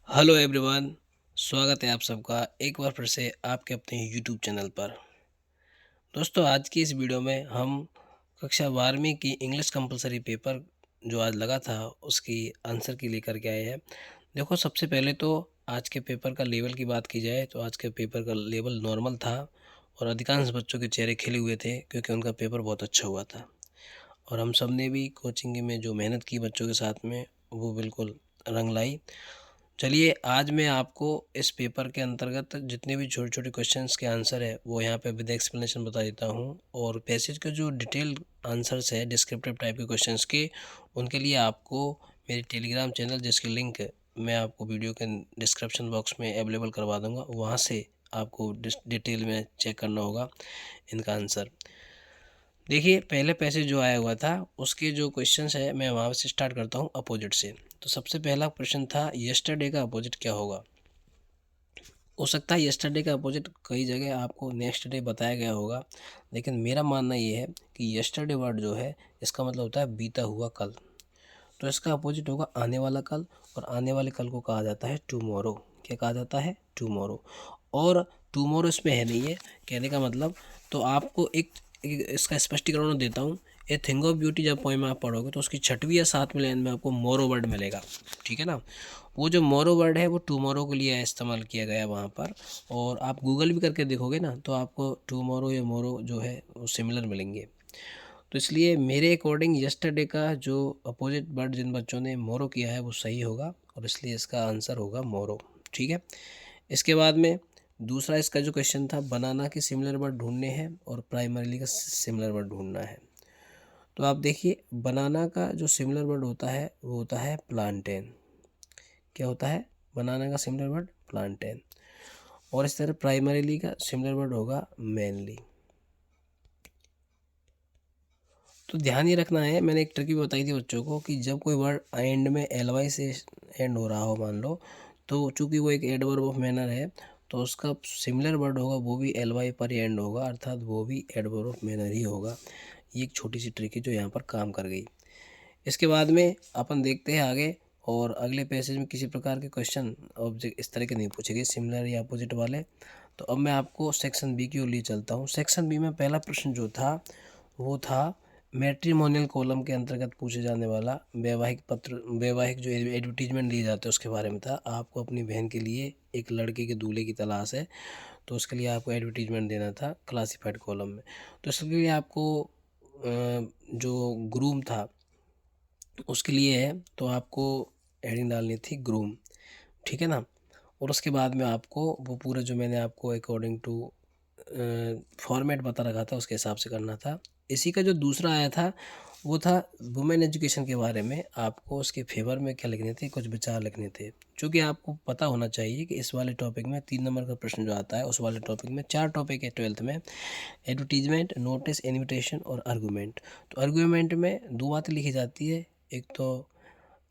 Hello everyone. स्वागत है आप सबका एक बार फिर से आपके अपने यूट्यूब चैनल पर। दोस्तों, आज की इस वीडियो में हम कक्षा 12वीं की इंग्लिश कंपलसरी पेपर जो आज लगा था उसकी आंसर की लेकर के आए हैं। देखो, सबसे पहले तो आज के पेपर का लेवल की बात की जाए तो आज के पेपर का लेवल नॉर्मल था और अधिकांश बच्चों के चेहरे खिले हुए थे क्योंकि उनका पेपर बहुत अच्छा हुआ था। और हम सब ने भी कोचिंग में जो मेहनत की बच्चों के साथ में, वो बिल्कुल रंग लाई। चलिए, आज मैं आपको इस पेपर के अंतर्गत जितने भी छोटे छोटे क्वेश्चंस के आंसर है वो यहाँ पे विद एक्सप्लेनेशन बता देता हूँ। और पैसेज के जो डिटेल आंसर्स है डिस्क्रिप्टिव टाइप के क्वेश्चंस के, उनके लिए आपको मेरे टेलीग्राम चैनल, जिसकी लिंक मैं आपको वीडियो के डिस्क्रिप्शन बॉक्स में अवेलेबल करवा दूँगा, वहाँ से आपको डिटेल में चेक करना होगा इनका आंसर। देखिए, पहले पैसेज जो आया हुआ था उसके जो क्वेश्चंस है मैं वहाँ से स्टार्ट करता हूँ अपोजिट से। तो सबसे पहला प्रश्न था, यस्टरडे का अपोजिट क्या होगा। हो सकता है यस्टरडे का अपोजिट कई जगह आपको नेक्स्ट डे बताया गया होगा, लेकिन मेरा मानना ये है कि यस्टरडे वर्ड जो है इसका मतलब होता है बीता हुआ कल। तो इसका अपोजिट होगा आने वाला कल, और आने वाले कल को कहा जाता है टुमारो। क्या कहा जाता है? टुमारो। और टुमारो इसमें है नहीं है कहने का मतलब। तो आपको एक इसका स्पष्टीकरण देता हूँ। ए थिंग ऑफ ब्यूटी जब पोएम आप पढ़ोगे तो उसकी 6वीं या 7वीं लाइन में आपको मोरो वर्ड मिलेगा। ठीक है ना? वो जो मोरो वर्ड है वो टुमारो के लिए इस्तेमाल किया गया है वहाँ पर। और आप गूगल भी करके देखोगे ना तो आपको टुमारो या मोरो जो है वो सिमिलर मिलेंगे। तो इसलिए मेरे अकॉर्डिंग यस्टरडे का जो अपोजिट वर्ड जिन बच्चों ने मोरो किया है वो सही होगा, और इसलिए इसका आंसर होगा मोरो। ठीक है। इसके बाद में दूसरा इसका जो क्वेश्चन था, बनाना के सिमिलर वर्ड ढूंढने हैं और प्राइमरीली का सिमिलर वर्ड ढूंढना है। तो आप देखिए, बनाना का जो सिमिलर वर्ड होता है वो होता है प्लांटेन। क्या होता है? बनाना का सिमिलर वर्ड प्लांटेन। और इस तरह प्राइमरीली का सिमिलर वर्ड होगा मेनली। तो ध्यान ये रखना है, मैंने एक ट्रिक भी बताई थी बच्चों को कि जब कोई वर्ड एंड में एल वाई से एंड हो रहा हो मान लो, तो चूंकि वो एक एडवर्ब ऑफ मैनर है तो उसका सिमिलर वर्ड होगा वो भी एल वाई पर ही एंड होगा, अर्थात वो भी एडवर्ब ऑफ मैनर ही होगा। ये एक छोटी सी ट्रिक है जो यहाँ पर काम कर गई। इसके बाद में अपन देखते हैं आगे, और अगले पैसेज में किसी प्रकार के क्वेश्चन ऑब्जेक्ट इस तरह के नहीं पूछे गए सिमिलर या अपोजिट वाले। तो अब मैं आपको सेक्शन बी की ओर ले चलता हूँ। सेक्शन बी में पहला प्रश्न जो था वो था मैट्रिमोनियल कॉलम के अंतर्गत पूछे जाने वाला वैवाहिक पत्र, वैवाहिक जो एडवर्टीजमेंट दिए जाते हैं उसके बारे में था। आपको अपनी बहन के लिए एक लड़के के दूल्हे की तलाश है, तो उसके लिए आपको एडवर्टीजमेंट देना था क्लासिफाइड कॉलम में। तो इसके लिए आपको जो ग्रूम था उसके लिए है तो आपको हेडिंग डालनी थी ग्रूम। ठीक है ना? और उसके बाद में आपको वो पूरा जो मैंने आपको अकॉर्डिंग टू फॉर्मेट बता रखा था उसके हिसाब से करना था। इसी का जो दूसरा आया था वो था वुमेन एजुकेशन के बारे में। आपको उसके फेवर में क्या लिखने थे, कुछ विचार लिखने थे। क्योंकि आपको पता होना चाहिए कि इस वाले टॉपिक में 3 नंबर का प्रश्न जो आता है उस वाले टॉपिक में 4 टॉपिक है 12th में, एडवर्टीजमेंट, नोटिस, इन्विटेशन और आर्गूमेंट। तो आर्गूमेंट में 2 बातें लिखी जाती है, एक तो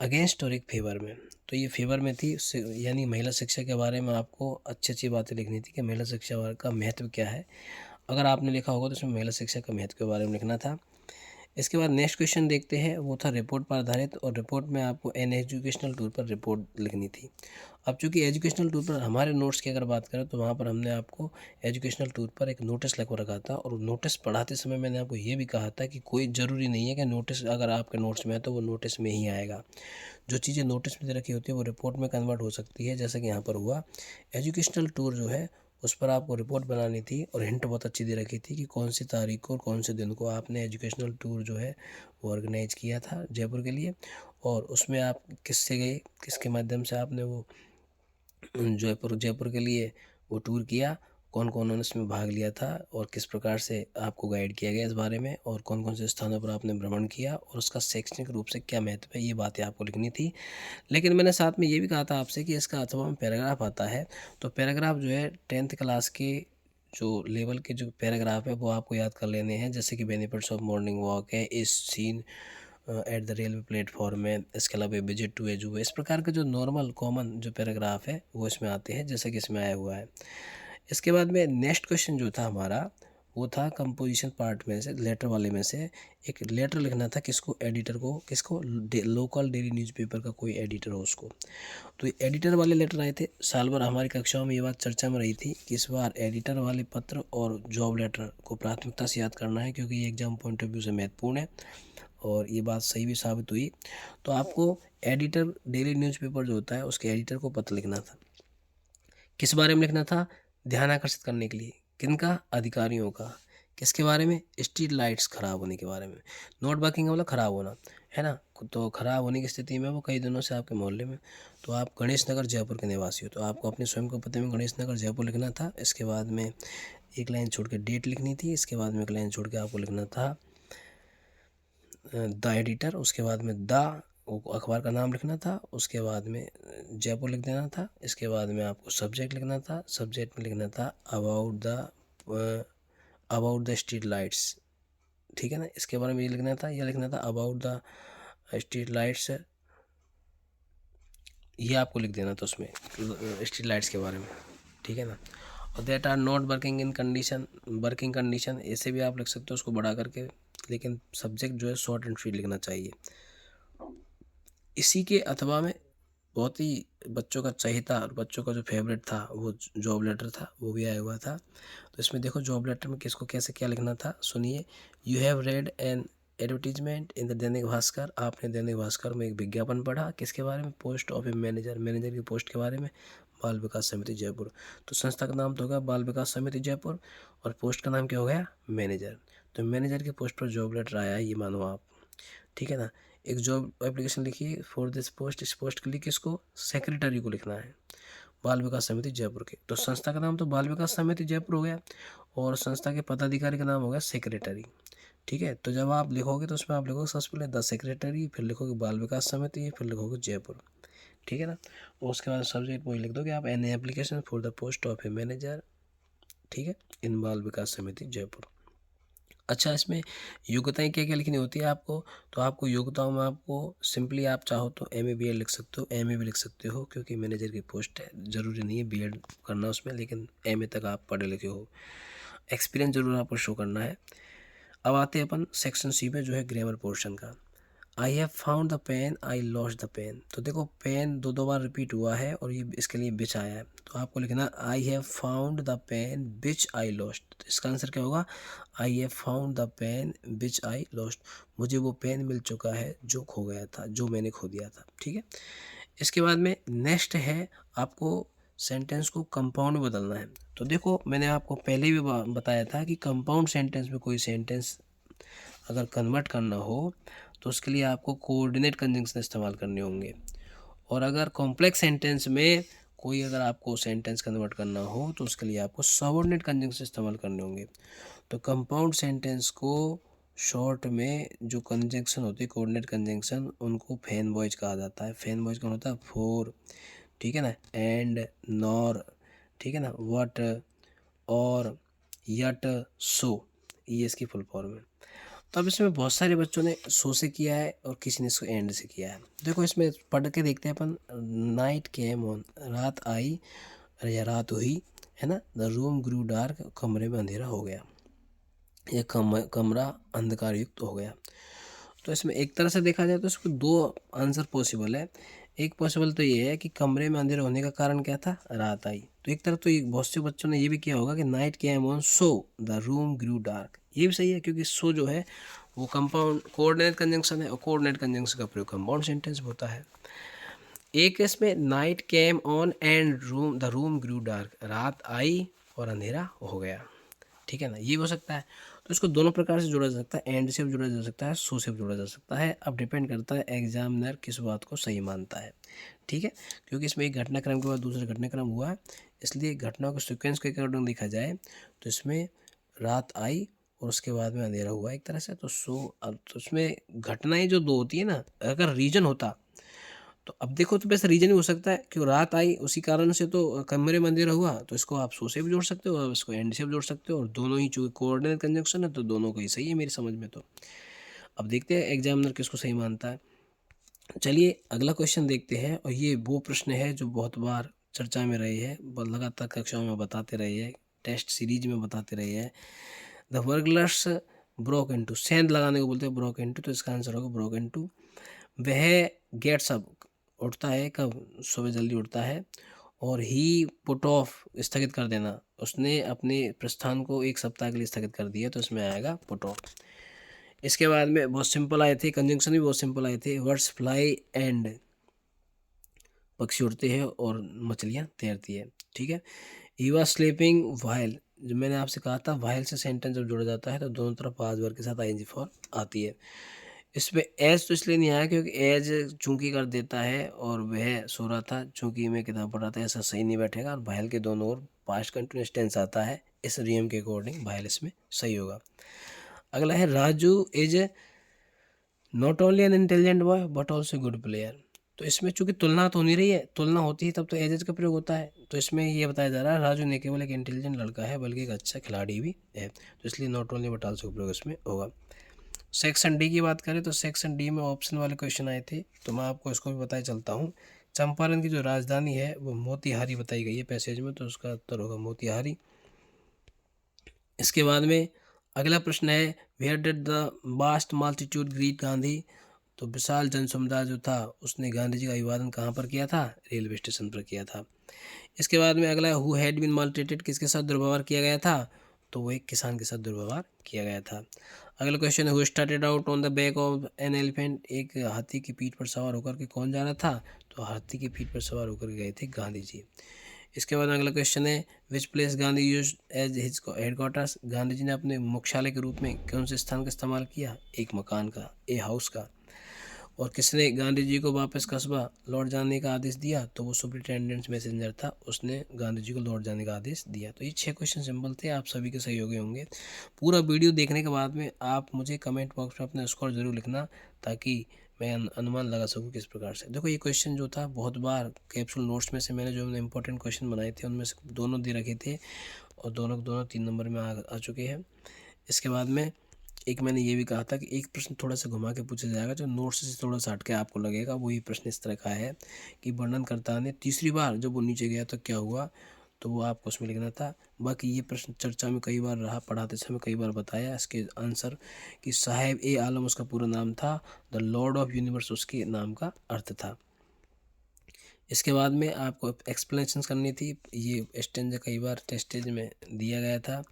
अगेंस्ट और एक फेवर में। तो ये फेवर में थी, यानी महिला शिक्षा के बारे में आपको अच्छी अच्छी बातें लिखनी थी कि महिला शिक्षा का महत्व क्या है। अगर आपने लिखा होगा तो इसमें महिला शिक्षा का महत्व के बारे में लिखना था। इसके बाद नेक्स्ट क्वेश्चन देखते हैं, वो था रिपोर्ट पर आधारित, और रिपोर्ट में आपको एन एजुकेशनल टूर पर रिपोर्ट लिखनी थी। अब चूंकि एजुकेशनल टूर पर हमारे नोट्स की अगर बात करें तो वहाँ पर हमने आपको एजुकेशनल टूर पर एक नोटिस लिखवा रखा था, और नोटिस पढ़ाते समय मैंने आपको ये भी कहा था कि कोई ज़रूरी नहीं है कि नोटिस अगर आपके नोट्स में है तो वो नोटिस में ही आएगा। जो चीज़ें नोटिस में दे रखी होती है वो रिपोर्ट में कन्वर्ट हो सकती है, जैसे कि यहाँ पर हुआ। एजुकेशनल टूर जो है उस पर आपको रिपोर्ट बनानी थी, और हिंट बहुत अच्छी दे रखी थी कि कौन सी तारीख को और कौन से दिन को आपने एजुकेशनल टूर जो है वो ऑर्गेनाइज किया था जयपुर के लिए, और उसमें आप किससे गए, किसके माध्यम से आपने वो जयपुर के लिए वो टूर किया, कौन कौन ने इसमें भाग लिया था, और किस प्रकार से आपको गाइड किया गया इस बारे में, और कौन कौन से स्थानों पर आपने भ्रमण किया, और उसका शैक्षणिक रूप से क्या महत्व है, ये बातें आपको लिखनी थी। लेकिन मैंने साथ में ये भी कहा था आपसे कि इसका अथवा में पैराग्राफ आता है, तो पैराग्राफ जो है 10th क्लास के जो लेवल के जो पैराग्राफ है वो आपको याद कर लेने हैं, जैसे कि बेनिफिट्स ऑफ मॉर्निंग वॉक है, इस scene at the railway platform है, इसके अलावा विजिट टू एजू है। इस प्रकार के जो नॉर्मल कॉमन जो पैराग्राफ है वो इसमें आते हैं, जैसे कि इसमें आया हुआ है। इसके बाद में नेक्स्ट क्वेश्चन जो था हमारा वो था कंपोजिशन पार्ट में से, लेटर वाले में से एक लेटर लिखना था किसको, एडिटर को, किसको, लोकल डेली न्यूज़पेपर का कोई एडिटर हो उसको। तो एडिटर वाले लेटर आए थे। साल भर हमारी कक्षाओं में ये बात चर्चा में रही थी कि इस बार एडिटर वाले पत्र और जॉब लेटर को प्राथमिकता से याद करना है, क्योंकि ये एग्जाम पॉइंट ऑफ व्यू से महत्वपूर्ण है और ये बात सही भी साबित हुई। तो आपको एडिटर डेली न्यूज़पेपर जो होता है उसके एडिटर को पत्र लिखना था। किस बारे में लिखना था, ध्यान आकर्षित करने के लिए, किनका, अधिकारियों का। किसके बारे में, स्ट्रीट लाइट्स खराब होने के बारे में। नोट वर्किंग का मतलब खराब होना है ना, तो खराब होने की स्थिति में वो कई दिनों से आपके मोहल्ले में। तो आप गणेश नगर जयपुर के निवासी हो, तो आपको अपने स्वयं के पते में गणेश नगर जयपुर लिखना था। इसके बाद में एक लाइन छोड़ के डेट लिखनी थी। इसके बाद में एक लाइन छोड़ के आपको लिखना था द एडिटर। उसके बाद में द अखबार का नाम लिखना था। उसके बाद में जयपुर लिख देना था। इसके बाद में आपको सब्जेक्ट लिखना था। सब्जेक्ट में लिखना था अबाउट द स्ट्रीट लाइट्स, ठीक है ना। इसके बारे में ये लिखना था, यह लिखना था अबाउट द स्ट्रीट लाइट्स, ये आपको लिख देना था उसमें स्ट्रीट लाइट्स के बारे में, ठीक है ना। और that are not working in condition, working condition ऐसे भी आप लिख सकते हो उसको बढ़ा करके, लेकिन सब्जेक्ट जो है शॉर्ट एंड स्वीट लिखना चाहिए। इसी के अथवा में बहुत ही बच्चों का चहेता और बच्चों का जो फेवरेट था वो जॉब लेटर था, वो भी आया हुआ था। तो इसमें देखो जॉब लेटर में किसको कैसे क्या लिखना था, सुनिए। You have read N advertisement in the Dainik Bhaskar, आपने दैनिक भास्कर में एक विज्ञापन पढ़ा, किसके बारे में, post of a manager, manager की पोस्ट के बारे में, बाल विकास समिति जयपुर। तो संस्था का नाम तो होगा बाल विकास समिति जयपुर और पोस्ट का नाम क्या हो गया, मैनेजर। तो मैनेजर की पोस्ट पर जॉब लेटर आया है, ये मानो आप, ठीक है ना। एक जॉब एप्लीकेशन लिखिए फॉर दिस पोस्ट, इस पोस्ट के लिए किसको, सेक्रेटरी को लिखना है, बाल विकास समिति जयपुर के। तो संस्था का नाम तो बाल विकास समिति जयपुर हो गया और संस्था के पदाधिकारी का नाम हो गया सेक्रेटरी, ठीक है। तो जब आप लिखोगे तो उसमें आप लिखोगे सबसे पहले द सेक्रेटरी, फिर लिखोगे बाल विकास समिति, फिर लिखोगे जयपुर, ठीक है ना। और उसके बाद सब्जेक्ट वही लिख दोगे आप, an application for the post of a manager, ठीक है, इन बाल विकास समिति जयपुर। अच्छा, इसमें योग्यताएं क्या क्या लिखनी होती है आपको, तो आपको योग्यताओं में आपको सिंपली आप चाहो तो MA BEd लिख सकते हो, MA भी लिख सकते हो, क्योंकि मैनेजर की पोस्ट है, ज़रूरी नहीं है BEd करना उसमें, लेकिन MA तक आप पढ़े लिखे हो। एक्सपीरियंस जरूर आपको शो करना है। अब आते हैं अपन सेक्शन C पे, जो है ग्रामर पोर्शन का। I have found the pen, I lost the pen. तो देखो पेन दो बार रिपीट हुआ है और ये इसके लिए बिच आया है, तो आपको लिखना I have found the pen which I lost. तो इसका आंसर क्या होगा, I have found the pen which I lost, मुझे वो पेन मिल चुका है जो खो गया था, जो मैंने खो दिया था, ठीक है। इसके बाद में नेक्स्ट है, आपको सेंटेंस को कंपाउंड में बदलना है। तो देखो मैंने आपको पहले भी बताया था कि कंपाउंड सेंटेंस में कोई सेंटेंस अगर कन्वर्ट करना हो तो उसके लिए आपको कोऑर्डिनेट कंजंक्शन इस्तेमाल करने होंगे, और अगर कॉम्प्लेक्स सेंटेंस में कोई अगर आपको सेंटेंस कन्वर्ट करना हो तो उसके लिए आपको सबऑर्डिनेट कंजंक्शन इस्तेमाल करने होंगे। तो कंपाउंड सेंटेंस को शॉर्ट में जो कंजंक्शन होती है कोऑर्डिनेट कंजंक्शन, उनको फैन बॉयज कहा जाता है। फैन बॉयज कौन होता है, फॉर, ठीक है ना, एंड, नॉर, ठीक है ना, व्हाट, और, यट, सो, ये इसकी फुल फॉर्म है। तो अब इसमें बहुत सारे बच्चों ने सो से किया है और किसी ने इसको एंड से किया है। देखो इसमें पढ़ के देखते हैं अपन। नाइट केम ऑन, रात आई या रात हुई, है ना। द रूम ग्रू डार्क, कमरे में अंधेरा हो गया, यह कमरा अंधकार युक्त हो गया। तो इसमें एक तरह से देखा जाए तो इसमें दो आंसर पॉसिबल है। एक पॉसिबल तो ये है कि कमरे में अंधेरा होने का कारण क्या था, रात आई। तो एक तरफ तो बहुत से बच्चों ने ये भी किया होगा कि night came on so the room grew dark, ये भी सही है, क्योंकि सो जो है वो कंपाउंड कोऑर्डिनेट कंजंक्शन है और कोऑर्डिनेट कंजंक्शन का प्रयोग कंपाउंड सेंटेंस में होता है। एक इसमें night came on and the room grew dark, रात आई और अंधेरा हो गया, ठीक है ना, ये हो सकता है। तो इसको दोनों प्रकार से जोड़ा जा सकता है, एंड से भी जोड़ा जा सकता है, सो से भी जोड़ा जा सकता है। अब डिपेंड करता है एग्जामिनर किस बात को सही मानता है, ठीक है। क्योंकि इसमें एक घटनाक्रम के बाद दूसरा घटनाक्रम हुआ है, इसलिए घटनाओं के सीक्वेंस के अकॉर्डिंग देखा जाए तो इसमें रात आई और उसके बाद में अंधेरा हुआ एक तरह से। तो तो उसमें घटनाएं जो दो होती है ना, अगर रीजन होता तो अब देखो, तो वैसे रीजन ही हो सकता है कि रात आई उसी कारण से तो कमरे में अंधेरा हुआ, तो इसको आप सो से भी जोड़ सकते हो और इसको एंड से भी जोड़ सकते हो, और दोनों ही जो कोऑर्डिनेट कंजंक्शन है तो दोनों को ही सही है मेरी समझ में। तो अब देखते हैं एग्जामिनर किसको सही मानता है। चलिए अगला क्वेश्चन देखते हैं, और ये वो प्रश्न है जो बहुत बार चर्चा में रहे हैं, लगातार कक्षाओं में बताते रहे हैं, टेस्ट सीरीज में बताते रहे हैं। द बर्गलर्स ब्रोक इनटू, सेंध लगाने को बोलते हैं ब्रोक इनटू, तो इसका आंसर होगा ब्रोक इनटू। वह गेट्स अप, उठता है कब, सुबह जल्दी उठता है। और ही पुट ऑफ, स्थगित कर देना, उसने अपने प्रस्थान को एक सप्ताह के लिए स्थगित कर दिया, तो इसमें आएगा पुट ऑफ। इसके बाद में बहुत सिंपल आए थे, कंजंक्शन भी बहुत सिंपल आए थे। वर्ड्स फ्लाई एंड, पक्षी उड़ते हैं और मछलियाँ तैरती है, ठीक है। ही वॉज स्लीपिंग व्हाइल, जो मैंने आपसे कहा था व्हाइल से सेंटेंस जब जुड़ा जाता है तो दोनों तरफ पास्ट वर्ब के साथ आईएनजी फॉर्म आती है। इसमें एज तो इसलिए नहीं आया क्योंकि एज चूंकि कर देता है और वह सो रहा था, चूंकि मैं किताब पढ़ रहा था, ऐसा सही नहीं बैठेगा। और व्हाइल के दोनों ओर पास्ट कंटिन्यूअस टेंस आता है, इस नियम के अकॉर्डिंग व्हाइल इसमें सही होगा। अगला है Raju is not only an intelligent boy but also good player. तो इसमें चूंकि तुलना तो नहीं रही है, तुलना होती है तब तो एजेज का प्रयोग होता है, तो इसमें ये बताया जा रहा है राजू न केवल एक इंटेलिजेंट लड़का है बल्कि एक अच्छा खिलाड़ी भी है, तो इसलिए नॉट ओनली बट ऑल्सो का प्रयोग इसमें होगा। सेक्शन डी की बात करें तो सेक्शन डी में ऑप्शन वाले क्वेश्चन आए थे, तो मैं आपको इसको भी बताया चलता हूँ। चंपारण की जो राजधानी है वो मोतिहारी बताई गई है पैसेज में, तो उसका उत्तर होगा मोतिहारी। इसके बाद में अगला प्रश्न है where did the vast multitude greet Gandhi. तो विशाल जनसमुदाय जो था उसने गांधी जी का अभिवादन कहाँ पर किया था, रेलवे स्टेशन पर किया था। इसके बाद में अगला हु हैड बीन मालट्रीटेड, किसके साथ दुर्व्यवहार किया गया था, तो वो एक किसान के साथ दुर्व्यवहार किया गया था। अगला क्वेश्चन है who started out on the back of an elephant, एक हाथी की पीठ पर सवार होकर के कौन जा रहा था, तो हाथी की पीठ पर सवार होकर गए थे गांधी जी। इसके बाद अगला क्वेश्चन है which place Gandhi use as his headquarters, Gandhi ji ने अपने मुख्यालय के रूप में कौन से स्थान का इस्तेमाल किया, एक मकान का, ए हाउस का। और किसने गांधी जी को वापस कस्बा लौट जाने का आदेश दिया, तो वो सुपरिटेंडेंट मैसेंजर था, उसने गांधी जी को लौट जाने का आदेश दिया। तो ये 6 क्वेश्चन सिंपल थे, आप सभी के सही हो गए होंगे। पूरा वीडियो देखने के बाद में आप मुझे कमेंट बॉक्स में अपना स्कोर जरूर लिखना, ताकि मैं अनुमान लगा सकूँ किस प्रकार से। देखो ये क्वेश्चन जो था बहुत बार कैप्सूल नोट्स में से मैंने जो इंपॉर्टेंट क्वेश्चन बनाए थे उनमें से दोनों दे रखे थे, और दोनों 3 नंबर में आ चुके हैं। इसके बाद में एक मैंने ये भी कहा था कि एक प्रश्न थोड़ा सा घुमा के पूछा जाएगा जो नोट्स से थोड़ा सा हटके आपको लगेगा, वही प्रश्न इस तरह का है कि वर्णनकर्ता ने तीसरी बार जब वो नीचे गया तो क्या हुआ, तो वो आपको उसमें लिखना था। बाकी ये प्रश्न चर्चा में कई बार रहा, पढ़ाते समय कई बार बताया इसके आंसर कि साहेब ए आलम उसका पूरा नाम था, द लॉर्ड ऑफ यूनिवर्स उसके नाम का अर्थ था। इसके बाद में आपको एक्सप्लेनेशन करनी थी, ये स्टेंजा कई बार टेस्टेज में दिया गया था।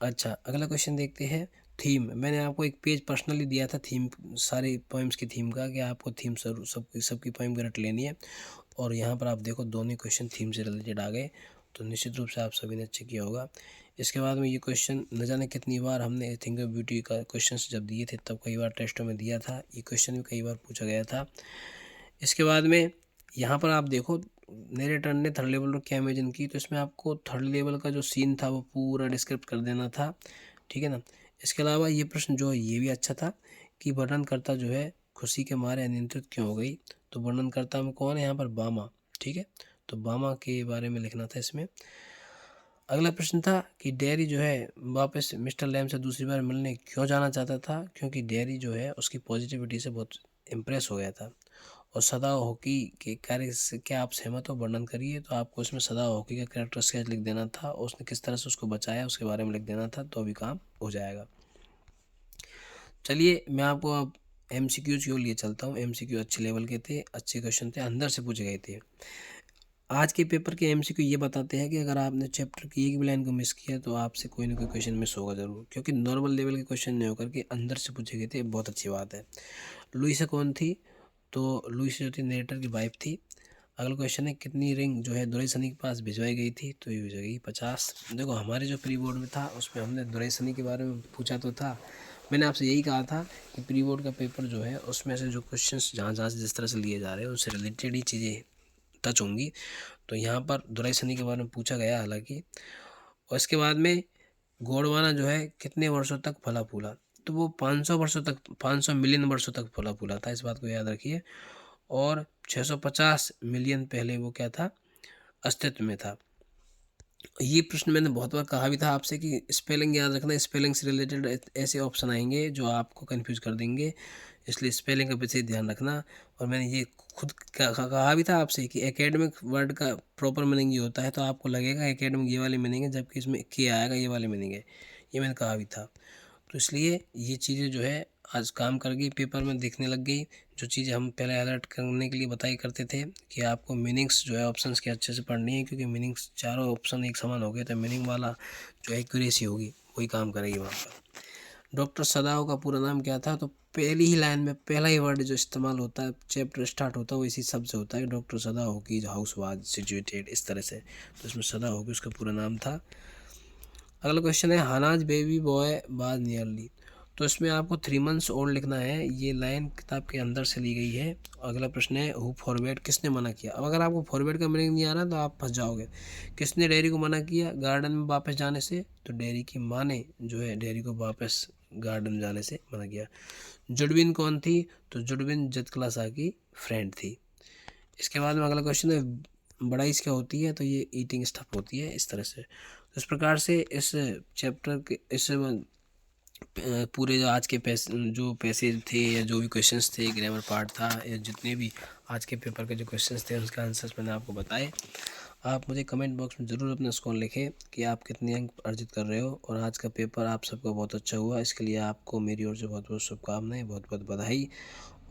अच्छा अगला क्वेश्चन देखते हैं थीम। मैंने आपको एक पेज पर्सनली दिया था थीम, सारे पोइम्स की थीम का, कि आपको थीम सबकी पोइम करेक्ट लेनी है। और यहाँ पर आप देखो दोनों क्वेश्चन थीम से रिलेटेड आ गए, तो निश्चित रूप से आप सभी ने अच्छे किया होगा। इसके बाद में ये क्वेश्चन न जाने कितनी बार हमने थिंक ऑफ ब्यूटी का क्वेश्चन जब दिए थे तब कई बार टेस्टों में दिया था, ये क्वेश्चन भी कई बार पूछा गया था। इसके बाद में यहाँ पर आप देखो नरेटर ने थर्ड लेवल पर क्या इमेजिन की, तो इसमें आपको थर्ड लेवल का जो सीन था वो पूरा डिस्क्रिप्ट कर देना था, ठीक है ना। इसके अलावा ये प्रश्न जो है ये भी अच्छा था कि वर्णनकर्ता जो है खुशी के मारे अनियंत्रित क्यों हो गई, तो वर्णनकर्ता में कौन है यहाँ पर, बामा, ठीक है, तो बामा के बारे में लिखना था इसमें। अगला प्रश्न था कि डेयरी जो है वापस मिस्टर लैम से दूसरी बार मिलने क्यों जाना चाहता था, क्योंकि डेयरी जो है उसकी पॉजिटिविटी से बहुत इम्प्रेस हो गया था। और सदा हॉकी के कार्य से क्या आप सहमत हो, वर्णन करिए, तो आपको इसमें सदा हॉकी का कैरेक्टर स्केच लिख देना था और उसने किस तरह से उसको बचाया उसके बारे में लिख देना था, तो अभी काम हो जाएगा। चलिए मैं आपको अब MCQ की ओर लिए चलता हूँ। MCQ अच्छे लेवल के थे, अच्छे क्वेश्चन थे, अंदर से पूछे गए थे। आज के पेपर के MCQ ये बताते हैं कि अगर आपने चैप्टर की एक भी लाइन को मिस किया तो आपसे कोई ना कोई क्वेश्चन मिस होगा जरूर, क्योंकि नॉर्मल लेवल के क्वेश्चन नहीं होकर के अंदर से पूछे गए थे, बहुत अच्छी बात है। लुइसा कौन थी, तो लुइसा जो थी नरेटर की वाइफ थी। अगला क्वेश्चन है कितनी रिंग जो है दुरई सनी के पास भिजवाई गई थी, तो ये भिजवाई गई 50। देखो हमारे जो प्री बोर्ड में था उसमें हमने दुरई सनी के बारे में पूछा तो था, मैंने आपसे यही कहा था कि प्री बोर्ड का पेपर जो है उसमें से जो क्वेश्चंस जहाँ जहाँ से जिस तरह से लिए जा रहे हैं उससे रिलेटेड ही चीज़ें टच होंगी, तो यहाँ पर दुरई सनी के बारे में पूछा गया हालांकि। और इसके बाद में गोंडवाना जो है कितने वर्षों तक फला फूला, तो वो 500 वर्षों तक, 500 मिलियन वर्षों तक फला फूला था, इस बात को याद रखिए। और 650 मिलियन पहले वो क्या था, अस्तित्व में था। ये प्रश्न मैंने बहुत बार कहा भी था आपसे कि स्पेलिंग याद रखना, स्पेलिंग से रिलेटेड ऐसे ऑप्शन आएंगे जो आपको कंफ्यूज कर देंगे, इसलिए स्पेलिंग का विशेष ध्यान रखना। और मैंने ये खुद कहा भी था आपसे कि एकेडमिक वर्ड का प्रॉपर मीनिंग ये होता है, तो आपको लगेगा एकेडमिक ये वाली मीनिंग है जबकि इसमें के आएगा ये वाली मीनिंग है, ये मैंने कहा भी था। तो इसलिए ये चीज़ें जो है आज काम कर गई, पेपर में दिखने लग गई। जो चीज़ें हम पहले अलर्ट करने के लिए बताई करते थे कि आपको मीनिंग्स जो है ऑप्शंस के अच्छे से पढ़नी है, क्योंकि मीनिंग्स चारों ऑप्शन एक समान हो गए तो मीनिंग वाला जो एक्यूरेसी होगी वही काम करेगी वहाँ पर। डॉक्टर सदाओ का पूरा नाम क्या था? तो पहली ही लाइन में पहला ही वर्ड जो इस्तेमाल होता है, चैप्टर स्टार्ट होता है वो इसी शब्द से होता है, डॉक्टर सदाओ की हाउस वाज सिचुएटेड, इस तरह से। तो इसमें सदाओ की उसका पूरा नाम था। अगला क्वेश्चन है हनाज बेबी बॉय बाद नियरली। तो इसमें आपको 3 मंथ्स ओल्ड लिखना है। ये लाइन किताब के अंदर से ली गई है। अगला प्रश्न है हु फॉरवर्ड, किसने मना किया। अब अगर आपको फॉरवर्ड का मीनिंग नहीं आ रहा तो आप फंस जाओगे। किसने डेयरी को मना किया गार्डन में वापस जाने से? तो डेयरी की माँ ने जो है डेयरी को वापस गार्डन में जाने से मना किया। जुडविन कौन थी? तो जुडविन जतकलासा की फ्रेंड थी। इसके बाद में अगला क्वेश्चन है बड़ाइस क्या होती है? तो ये ईटिंग स्टफ होती है, इस तरह से। तो इस प्रकार से इस चैप्टर के इस पूरे जो आज के पैसेज थे या जो भी क्वेश्चंस थे, ग्रामर पार्ट था या जितने भी आज के पेपर के जो क्वेश्चंस थे उसके आंसर्स मैंने आपको बताए। आप मुझे कमेंट बॉक्स में ज़रूर अपना स्कोर लिखें कि आप कितने अंक अर्जित कर रहे हो। और आज का पेपर आप सबका बहुत अच्छा हुआ, इसके लिए आपको मेरी ओर से बहुत बहुत शुभकामनाएं, बहुत बहुत बधाई।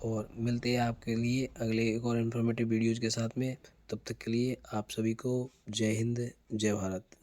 और मिलते हैं आपके लिए अगले एक और इन्फॉर्मेटिव वीडियोज़ के साथ में। तब तक के लिए आप सभी को जय हिंद, जय भारत।